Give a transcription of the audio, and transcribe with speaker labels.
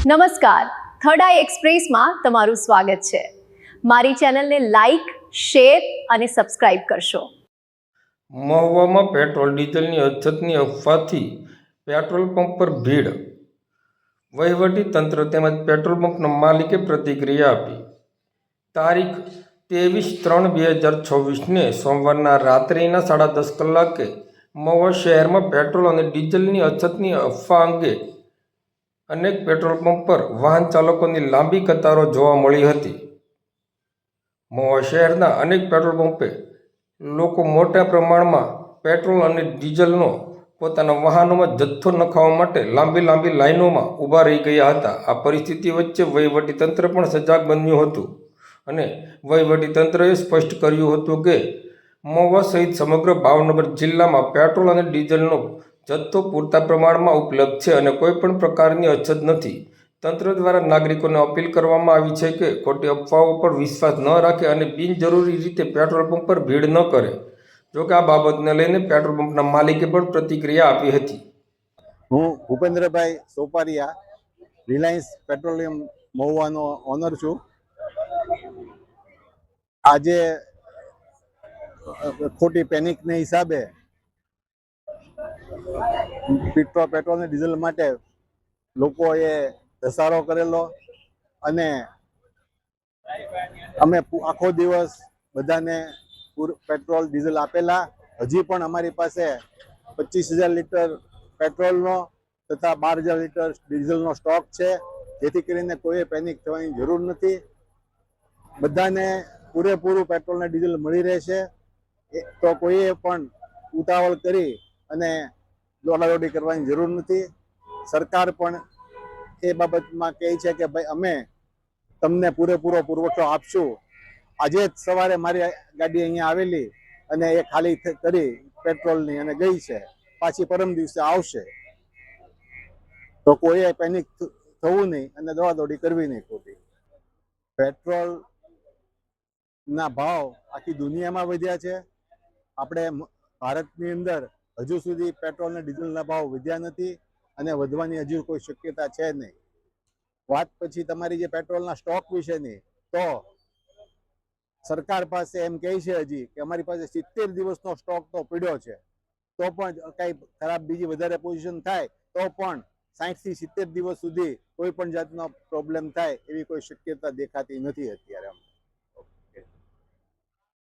Speaker 1: નમસ્કાર, થર્ડ આઈ એક્સપ્રેસમાં તમારું સ્વાગત છે। મારી ચેનલને લાઈક, શેર અને સબસ્ક્રાઇબ કરશો।
Speaker 2: મહુવામાં પેટ્રોલ ડીઝલની અછતની અફવાથી પેટ્રોલ પંપ પર ભીડ। વહીવટી તંત્ર તેમજ પેટ્રોલ પંપના માલિકે પ્રતિક્રિયા આપી। તારીખ 23/3/2026ને સોમવારના રાત્રિના 10:30 કલાકે મહુવા શહેરમાં પેટ્રોલ અને ડીઝલની અછતની અફવા અંગે અનેક પેટ્રોલ પંપ પર વાહન ચાલકોની લાંબી કતારો જોવા મળી હતી। મહુવા શહેરના અનેક પેટ્રોલ પંપે લોકો મોટા પ્રમાણમાં પેટ્રોલ અને ડીઝલનો પોતાના વાહનોમાં જથ્થો નખાવવા માટે લાંબી લાઈનોમાં ઊભા રહી ગયા હતા। આ પરિસ્થિતિ વચ્ચે વહીવટીતંત્ર પણ સજાગ બન્યું હતું અને વહીવટીતંત્રએ સ્પષ્ટ કર્યું હતું કે મહુવા સહિત સમગ્ર ભાવનગર જિલ્લામાં પેટ્રોલ અને ડીઝલનો જથ્થો પૂરતા પ્રમાણમાં ઉપલબ્ધ છે અને કોઈપણ પ્રકારની અછત નથી। તંત્ર દ્વારા નાગરિકોને અપીલ કરવામાં આવી છે કે ખોટી અફવાઓ પર વિશ્વાસ ન રાખે અને બિનજરૂરી રીતે પેટ્રોલ પંપ પર ભીડ ન કરે। જોકે આ બાબતને લઈને પેટ્રોલ પંપના માલિકે પણ પ્રતિક્રિયા આપી હતી।
Speaker 3: હું ભૂપેન્દ્રભાઈ સોપારિયા, રિલાયન્સ પેટ્રોલિયમ મહુવાનો ઓનર છું। આજે ખોટી પેનિકને હિસાબે પેટ્રોલ અને ડીઝલ માટે લોકોએ ધસારો કરેલો અને અમે આખો દિવસ બધાને પેટ્રોલ ડીઝલ આપેલા। હજી પણ અમારી પાસે 25,000 લીટર પેટ્રોલનો તથા 12,000 લીટર ડીઝલનો સ્ટોક છે, જેથી કરીને કોઈ પેનિક થવાની જરૂર નથી। બધાને પૂરેપૂરું પેટ્રોલ અને ડીઝલ મળી રહેશે, તો કોઈએ પણ ઉતાવળ કરી અને દોડાદોડી કરવાની જરૂર નથી। સરકાર પણ એ બાબતમાં કહે છે કે ભાઈ અમે તમને પૂરેપૂરો પુરવઠો આપશું। આજે જ સવારે મારી ગાડી અહીંયા આવેલી અને એ ખાલી કરી પેટ્રોલની અને ગઈ છે, પાછી પરમ દિવસે આવશે। તો કોઈએ પેનિક થવું નહીં અને દોડાદોડી કરવી નહીં ખોટી। પેટ્રોલ ના ભાવ આખી દુનિયામાં વધ્યા છે। આપણે ભારતની અંદર હજુ સુધી પેટ્રોલ અને ડીઝલના ભાવ વધ્યા નથી અને વધવાની હજુ કોઈ શક્યતા છે નહીં। વાત પછી તમારી જે પેટ્રોલના સ્ટોક વિશેની, તો સરકાર પાસે એમ કહે છે હજી કે અમારી પાસે 70 દિવસનો સ્ટોક તો પડ્યો છે, તો પણ કઈ ખરાબ બીજી વધારે પોઝિશન થાય તો પણ 60 થી 70 દિવસ સુધી કોઈ પણ જાતનો પ્રોબ્લેમ થાય એવી કોઈ શક્યતા દેખાતી નથી અત્યારે।